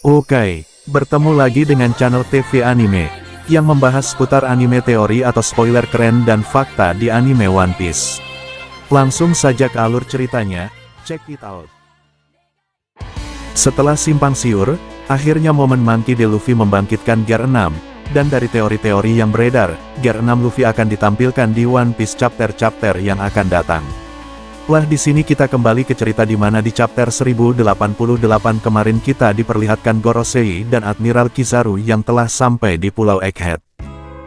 Oke, bertemu lagi dengan channel TV Anime, yang membahas seputar anime teori atau spoiler keren dan fakta di anime One Piece. Langsung saja ke alur ceritanya, check it out. Setelah simpang siur, akhirnya momen Monkey D. Luffy membangkitkan Gear 6, dan dari teori-teori yang beredar, Gear 6 Luffy akan ditampilkan di One Piece chapter-chapter yang akan datang. Lah di sini kita kembali ke cerita di mana di chapter 1088 kemarin kita diperlihatkan Gorosei dan Admiral Kizaru yang telah sampai di Pulau Egghead.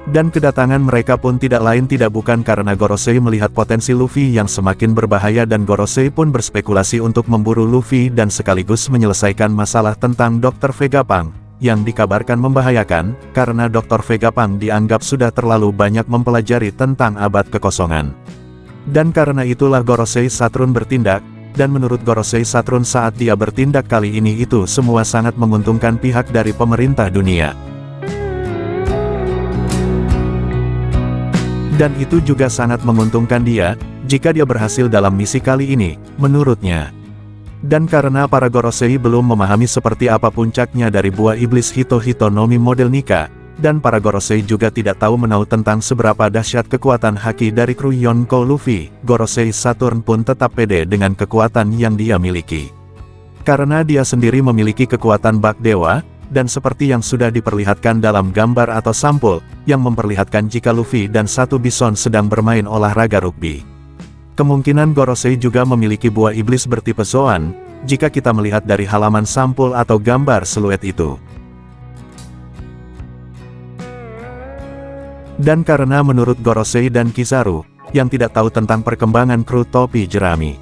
Dan kedatangan mereka pun tidak lain tidak bukan karena Gorosei melihat potensi Luffy yang semakin berbahaya dan Gorosei pun berspekulasi untuk memburu Luffy dan sekaligus menyelesaikan masalah tentang Dr. Vegapunk, yang dikabarkan membahayakan, karena Dr. Vegapunk dianggap sudah terlalu banyak mempelajari tentang abad kekosongan. Dan karena itulah Gorosei Saturn bertindak, dan menurut Gorosei Saturn saat dia bertindak kali ini itu semua sangat menguntungkan pihak dari pemerintah dunia. Dan itu juga sangat menguntungkan dia, jika dia berhasil dalam misi kali ini, menurutnya. Dan karena para Gorosei belum memahami seperti apa puncaknya dari buah iblis Hito Hitonomi model Nika, dan para Gorosei juga tidak tahu menau tentang seberapa dahsyat kekuatan haki dari kru Yonkou Luffy, Gorosei Saturn pun tetap pede dengan kekuatan yang dia miliki. Karena dia sendiri memiliki kekuatan bak dewa, dan seperti yang sudah diperlihatkan dalam gambar atau sampul, yang memperlihatkan jika Luffy dan satu bison sedang bermain olahraga rugby. Kemungkinan Gorosei juga memiliki buah iblis bertipe Zoan, jika kita melihat dari halaman sampul atau gambar siluet itu. Dan karena menurut Gorosei dan Kizaru, yang tidak tahu tentang perkembangan kru topi jerami,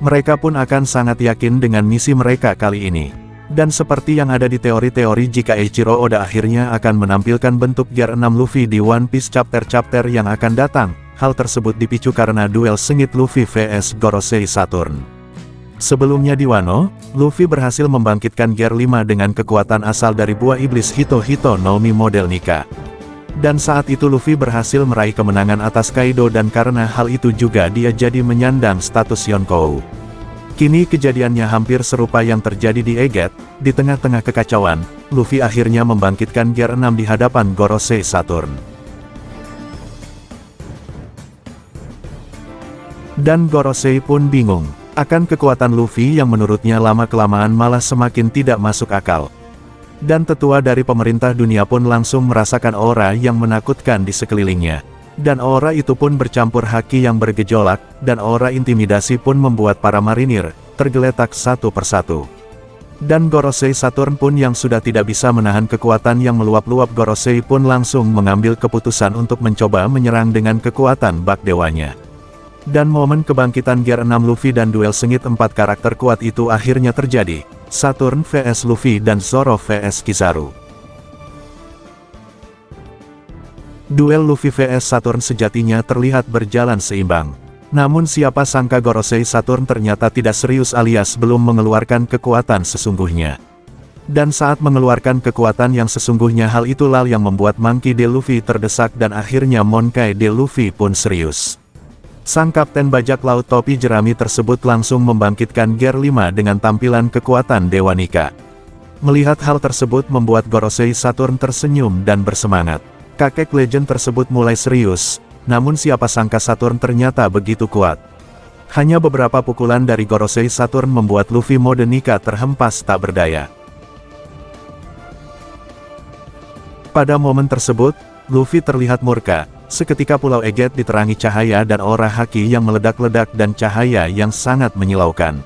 mereka pun akan sangat yakin dengan misi mereka kali ini. Dan seperti yang ada di teori-teori jika Eiichiro Oda akhirnya akan menampilkan bentuk Gear 6 Luffy di One Piece chapter-chapter yang akan datang, hal tersebut dipicu karena duel sengit Luffy vs Gorosei Saturn. Sebelumnya di Wano, Luffy berhasil membangkitkan Gear 5 dengan kekuatan asal dari buah iblis Hito Hitonomi model Nika. Dan saat itu Luffy berhasil meraih kemenangan atas Kaido dan karena hal itu juga dia jadi menyandang status Yonkou. Kini kejadiannya hampir serupa yang terjadi di Egghead, di tengah-tengah kekacauan, Luffy akhirnya membangkitkan Gear 6 di hadapan Gorosei Saturn. Dan Gorosei pun bingung akan kekuatan Luffy yang menurutnya lama-kelamaan malah semakin tidak masuk akal. Dan tetua dari pemerintah dunia pun langsung merasakan aura yang menakutkan di sekelilingnya. Dan aura itu pun bercampur haki yang bergejolak, dan aura intimidasi pun membuat para marinir tergeletak satu persatu. Dan Gorosei Saturn pun yang sudah tidak bisa menahan kekuatan yang meluap-luap, Gorosei pun langsung mengambil keputusan untuk mencoba menyerang dengan kekuatan bak dewanya. Dan momen kebangkitan Gear 6 Luffy dan duel sengit 4 karakter kuat itu akhirnya terjadi. Saturn vs Luffy dan Zoro vs Kizaru. Duel Luffy vs Saturn sejatinya terlihat berjalan seimbang. Namun siapa sangka Gorosei Saturn ternyata tidak serius alias belum mengeluarkan kekuatan sesungguhnya. Dan saat mengeluarkan kekuatan yang sesungguhnya hal itulah yang membuat Monkey D. Luffy terdesak dan akhirnya Monkey D. Luffy pun serius. Sang kapten bajak laut topi jerami tersebut langsung membangkitkan Gear 5 dengan tampilan kekuatan Dewa Nika. Melihat hal tersebut membuat Gorosei Saturn tersenyum dan bersemangat. Kakek legend tersebut mulai serius, namun siapa sangka Saturn ternyata begitu kuat. Hanya beberapa pukulan dari Gorosei Saturn membuat Luffy mode Nika terhempas tak berdaya. Pada momen tersebut, Luffy terlihat murka. Seketika Pulau Egghead diterangi cahaya dan aura haki yang meledak-ledak dan cahaya yang sangat menyilaukan.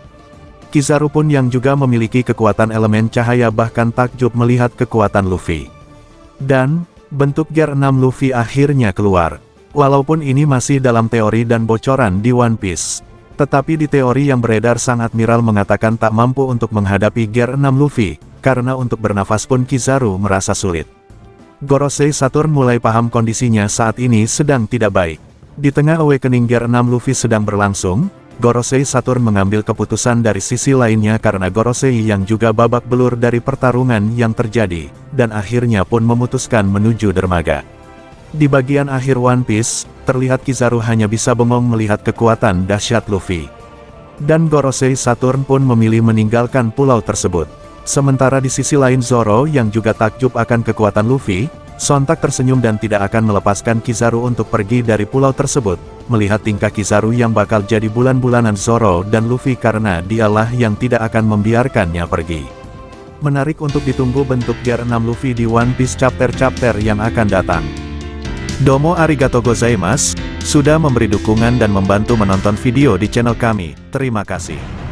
Kizaru pun yang juga memiliki kekuatan elemen cahaya bahkan takjub melihat kekuatan Luffy. Dan, bentuk Gear 6 Luffy akhirnya keluar. Walaupun ini masih dalam teori dan bocoran di One Piece. Tetapi di teori yang beredar sang Admiral mengatakan tak mampu untuk menghadapi Gear 6 Luffy, karena untuk bernafas pun Kizaru merasa sulit. Gorosei Saturn mulai paham kondisinya saat ini sedang tidak baik. Di tengah awakening Gear 6 Luffy sedang berlangsung, Gorosei Saturn mengambil keputusan dari sisi lainnya karena Gorosei yang juga babak belur dari pertarungan yang terjadi, dan akhirnya pun memutuskan menuju dermaga. Di bagian akhir One Piece, terlihat Kizaru hanya bisa bengong melihat kekuatan dahsyat Luffy. Dan Gorosei Saturn pun memilih meninggalkan pulau tersebut. Sementara di sisi lain Zoro yang juga takjub akan kekuatan Luffy, sontak tersenyum dan tidak akan melepaskan Kizaru untuk pergi dari pulau tersebut, melihat tingkah Kizaru yang bakal jadi bulan-bulanan Zoro dan Luffy karena dialah yang tidak akan membiarkannya pergi. Menarik untuk ditunggu bentuk Gear 6 Luffy di One Piece chapter-chapter yang akan datang. Domo arigato gozaimasu, sudah memberi dukungan dan membantu menonton video di channel kami, terima kasih.